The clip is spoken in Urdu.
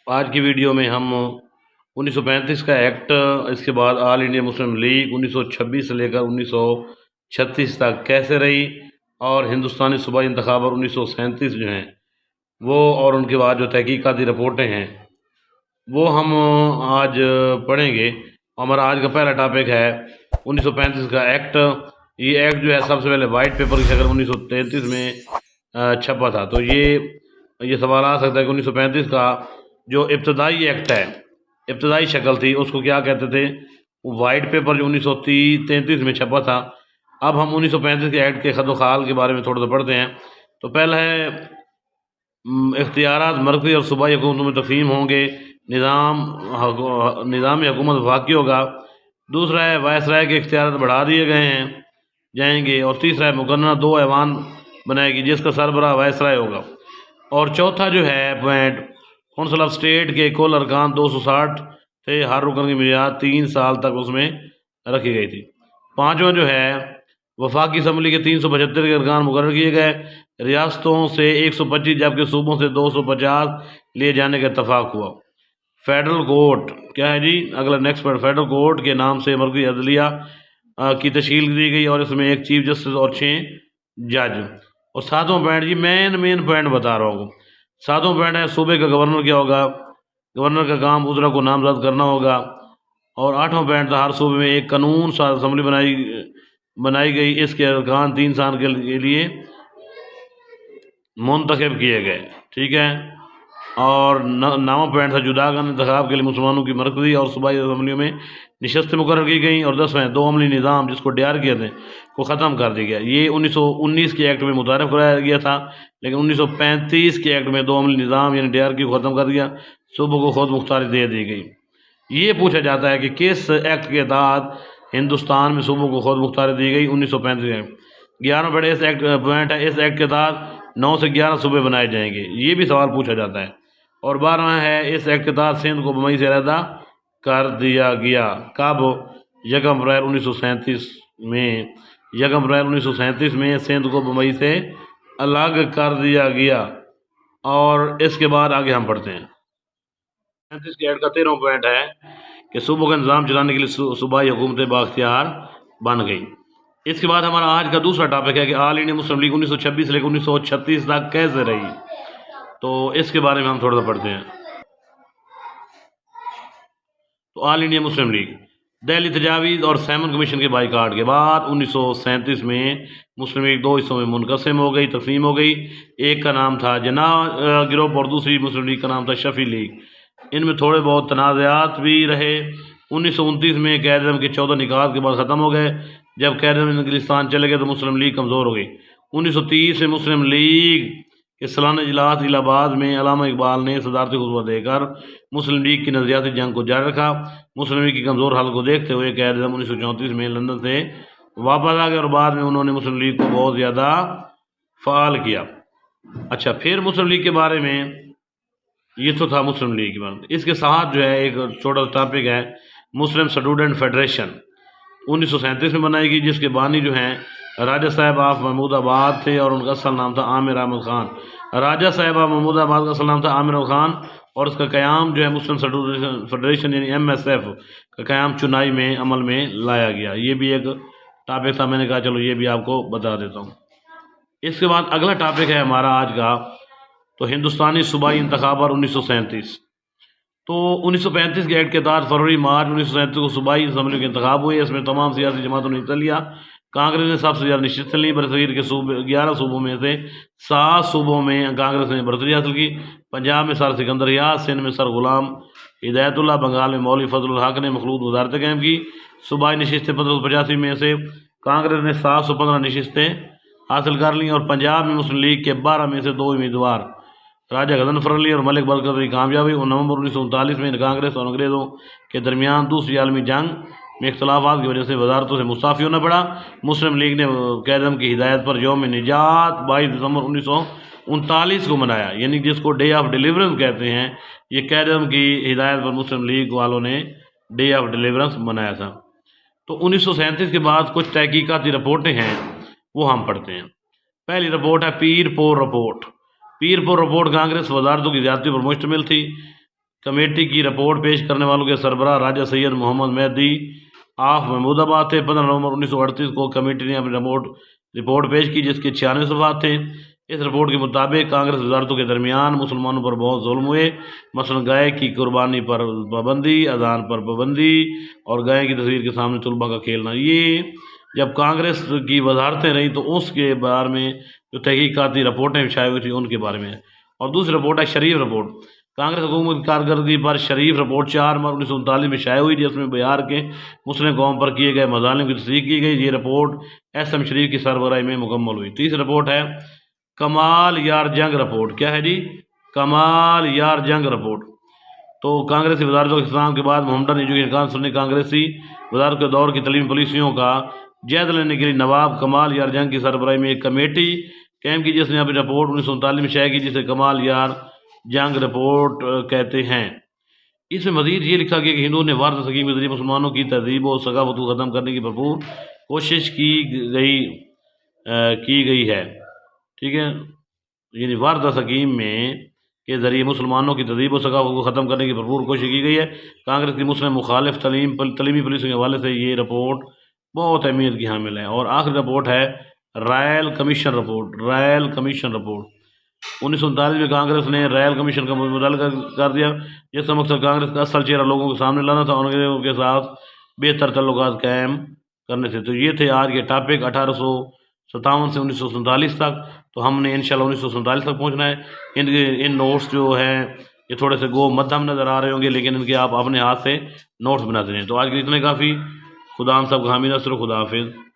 آج کی ویڈیو میں ہم 1935 کا ایکٹ، اس کے بعد آل انڈیا مسلم لیگ 1926 سے لے کر 1936 تک کیسے رہی، اور ہندوستانی صوبائی انتخابات 1937 جو ہیں وہ، اور ان کے بعد جو تحقیقاتی رپورٹیں ہیں وہ ہم آج پڑھیں گے۔ ہمارا آج کا پہلا ٹاپک ہے 1935 کا ایکٹ۔ یہ ایکٹ جو ہے سب سے پہلے وائٹ پیپر کی شکل 1933 میں چھپا تھا۔ تو یہ سوال آ سکتا ہے کہ 1935 کا جو ابتدائی ایکٹ ہے، ابتدائی شکل تھی، اس کو کیا کہتے تھے؟ وائٹ پیپر جو 1933 میں چھپا تھا۔ اب ہم 1935 کے ایکٹ کے خد و خال کے بارے میں تھوڑا سا پڑھتے ہیں۔ تو پہلا ہے اختیارات مرکزی اور صوبائی حکومتوں میں تقسیم ہوں گے، نظام حکومت وفاقی ہوگا۔ دوسرا ہے وائسرائے کے اختیارات بڑھا دیے جائیں گے، اور تیسرا ہے مقننہ 2 ایوان بنائے گی جس کا سربراہ وائسرائے ہوگا۔ اور چوتھا جو ہے پوائنٹ، کونسل آف اسٹیٹ کے کل ارکان 260 تھے، ہر رکن کی میعاد 3 سال تک اس میں رکھی گئی تھی۔ پانچواں جو ہے وفاقی اسمبلی کے 375 کے ارکان مقرر کیے گئے، ریاستوں سے 125 جبکہ صوبوں سے 250 لیے جانے کا اتفاق ہوا۔ فیڈرل کورٹ کیا ہے جی؟ اگلا نیکسٹ پوائنٹ، فیڈرل کورٹ کے نام سے مرکزی عدلیہ کی تشکیل دی گئی، اور اس میں 1 چیف جسٹس اور 6 جج۔ اور 7واں پوائنٹ جی، مین پوائنٹ بتا رہا ہوں۔ 7واں پوائنٹ ہے صوبے کا گورنر کیا ہوگا؟ گورنر کا کام وزراء کو نامزد کرنا ہوگا۔ اور 8واں پوائنٹ تھا ہر صوبے میں ایک قانون ساز اسمبلی بنائی گئی، اس کے ارکان 3 سال کے لیے منتخب کیے گئے، ٹھیک ہے۔ اور 9واں پوائنٹ تھا جداگانہ انتخاب کے لیے مسلمانوں کی مرکزی اور صوبائی اسمبلیوں میں نشستیں مقرر کی گئیں۔ اور 10واں 2 عملی نظام جس کو ڈیار کیا تھے کو ختم کر دیا گیا۔ یہ 1919 کے ایکٹ میں متعارف کرایا گیا تھا، لیکن 1935 کے ایکٹ میں 2 عملی نظام یعنی ڈیار کی کو ختم کر دیا، صوبوں کو خود مختاری دے دی گئی۔ یہ پوچھا جاتا ہے کہ کس ایکٹ کے تحت ہندوستان میں صوبوں کو خود مختاری دی گئی؟ 1935 ایکٹ۔ 11واں پوائنٹ اس ایکٹ کے تحت 9 سے 11 صوبے بنائے جائیں گے، یہ بھی سوال پوچھا جاتا ہے۔ اور 12واں ہے اس ایکٹ کے تحت سندھ کو بمبئی سے علیحدہ کر دیا گیا۔ کب؟ 1 اپریل 1937 میں۔ 1 اپریل 1937 میں سندھ کو بمبئی سے الگ کر دیا گیا۔ اور اس کے بعد آگے ہم پڑھتے ہیں 35 کے ایکٹ کا 13واں پوائنٹ ہے کہ صوبوں کا نظام چلانے کے لیے صوبائی حکومتیں بااختیار بن گئی۔ اس کے بعد ہمارا آج کا دوسرا ٹاپک ہے کہ آل انڈیا مسلم لیگ 1926 سے لے کر 1936 تک کیسے رہی۔ تو اس کے بارے میں ہم تھوڑا سا پڑھتے ہیں۔ تو آل انڈیا مسلم لیگ دہلی تجاویز اور سیمن کمیشن کے بائیکاٹ کے بعد 1937 میں مسلم لیگ 2 حصوں میں منقسم ہو گئی، تقسیم ہو گئی۔ ایک کا نام تھا جناح گروپ اور دوسری مسلم لیگ کا نام تھا شفیع لیگ۔ ان میں تھوڑے بہت تنازعات بھی رہے۔ 1929 میں قائد اعظم کے 14 نکات کے بعد ختم ہو گئے۔ جب قائد اعظم انگلستان چلے گئے تو مسلم لیگ کمزور ہو گئی۔ 1930 میں مسلم لیگ کے سالانہ اجلاس الہ آباد میں علامہ اقبال نے صدارتی خطبہ دے کر مسلم لیگ کی نظریاتی جنگ کو جاری رکھا۔ مسلم لیگ کی کمزور حالت کو دیکھتے ہوئے قائد اعظم 1934 میں لندن سے واپس آ گئے، اور بعد میں انہوں نے مسلم لیگ کو بہت زیادہ فعال کیا۔ اچھا، پھر مسلم لیگ کے بارے میں، یہ تو تھا مسلم لیگ کے بارے میں۔ اس کے ساتھ جو ہے ایک چھوٹا سا ٹاپک ہے مسلم اسٹوڈنٹ فیڈریشن 1937 میں بنائی گئی، جس کے بانی جو ہیں راجہ صاحب آف محمود آباد تھے، اور ان کا اصل نام تھا عامر احمد خان۔ راجہ صاحب آف محمود آباد کا اصل نام تھا عامر احمد خان، اور اس کا قیام جو ہے مسلم اسٹوڈنٹ فیڈریشن یعنی MSF کا قیام چنائی میں عمل میں لایا گیا۔ یہ بھی ایک ٹاپک تھا، میں نے کہا چلو یہ بھی آپ کو بتا دیتا ہوں۔ اس کے بعد اگلا ٹاپک ہے ہمارا آج کا، تو ہندوستانی صوبائی انتخابات 1937۔ تو 1935 کے ایکٹ کے تحت فروری مارچ 1937 کو صوبائی اسمبلی کے انتخاب ہوئے۔ اس میں تمام سیاسی جماعتوں نے حصہ لیا۔ کانگریس نے سب سے زیادہ نشستیں لیں۔ برصغیر کے 11 صوبوں میں سے 7 صوبوں میں کانگریس نے برتری حاصل کی۔ پنجاب میں سر سکندر ریاض، سندھ میں سر غلام ہدایت اللہ، بنگال میں مولوی فضل الحق نے مخلوط وزارتیں قائم کی۔ صوبائی نشستیں 1585 میں سے کانگریس نے 715 نشستیں حاصل کر لیں، اور پنجاب میں مسلم لیگ کے 12 میں سے 2 امیدوار راجہ غضنفر علی اور ملک برکت علی کامیاب ہوئی۔ اور نومبر 1939 میں کانگریس اور انگریزوں کے درمیان دوسری عالمی جنگ میں اختلافات کی وجہ سے وزارتوں سے مستعفی ہونا پڑا۔ مسلم لیگ نے قائد اعظم کی ہدایت پر یوم نجات 22 دسمبر 1939 کو منایا، یعنی جس کو ڈے آف ڈیلیورنس کہتے ہیں۔ یہ قائد اعظم کی ہدایت پر مسلم لیگ والوں نے ڈے آف ڈیلیورنس منایا تھا۔ تو 1937 کے بعد کچھ تحقیقاتی رپورٹیں ہیں، وہ ہم پڑھتے ہیں۔ پہلی رپورٹ ہے پیر پور رپورٹ۔ پیر پور رپورٹ کانگریس وزارتوں کی زیادتی پر مشتمل تھی۔ کمیٹی کی رپورٹ پیش کرنے والوں کے سربراہ راجہ سید محمد مہدی آف محمود آباد تھے۔ 15 نومبر 1938 کو کمیٹی نے اپنی رپورٹ پیش کی جس کے 96 صفحات تھے۔ اس رپورٹ کے مطابق کانگریس وزارتوں کے درمیان مسلمانوں پر بہت ظلم ہوئے، مثلا گائے کی قربانی پر پابندی، اذان پر پابندی اور گائے کی تصویر کے سامنے طلباء کا کھیلنا۔ یہ جب کانگریس کی وزارتیں رہیں تو اس کے بارے میں جو تحقیقاتی رپورٹیں شائع ہوئی تھیں ان کے بارے میں۔ اور دوسری رپورٹ ہے شریف رپورٹ۔ کانگریس حکومت کی کارکردگی پر شریف رپورٹ 4 مارچ 1939 میں شائع ہوئی جس میں بہار کے مسلم قوم پر کیے گئے مظالم کی تصدیق کی گئی۔ یہ رپورٹ ایس ایم شریف کی سربراہی میں مکمل ہوئی۔ تیسری رپورٹ ہے کمال یار جنگ رپورٹ۔ کیا ہے جی؟ کمال یار جنگ رپورٹ۔ تو کانگریسی وزارتوں کے اختتام کے بعد محمدن ایجوکیشن کونسل نے کانگریسی وزارت کے دور کی تعلیمی پالیسیوں کا جائزہ لینے کے لیے نواب کمال یار جنگ کی سربراہی میں ایک کمیٹی قائم کی جس نے اپنی رپورٹ 1939 میں شائع کی جسے کمال یار جنگ رپورٹ کہتے ہیں۔ اس میں مزید یہ لکھا گیا کہ ہندوؤں نے وارث سکیم کے ذریعے مسلمانوں کی تہذیب و ثقافت کو ختم کرنے کی بھرپور کوشش کی گئی ہے، ٹھیک ہے، یعنی وارث سکیم میں کے ذریعے مسلمانوں کی تہذیب و ثقافت کو ختم کرنے کی بھرپور کوشش کی گئی ہے۔ کانگریس کی مسلم مخالف تعلیمی پالیسیوں کے حوالے سے یہ رپورٹ بہت اہمیت کی حامل ہے۔ اور آخری رپورٹ ہے Royal commission report. Royal commission report 1939 میں کانگریس نے رائل کمیشن کا مطالبہ کر دیا جس کا مقصد کانگریس کا اصل چہرہ لوگوں کے سامنے لانا تھا اور انگریزوں کے ساتھ بہتر تعلقات قائم کرنے تھے۔ تو یہ تھے آج کے ٹاپک 1857 سے 1947 تک۔ تو ہم نے انشاءاللہ 1947 تک پہنچنا ہے۔ ان نوٹس جو ہیں یہ تھوڑے سے گو مدھم نظر آ رہے ہوں گے لیکن ان کے آپ اپنے ہاتھ سے نوٹس بناتے ہیں۔ تو آج کے لیے اتنے کافی۔ خدا ہم سب کا حامی ناصر، خدا حافظ۔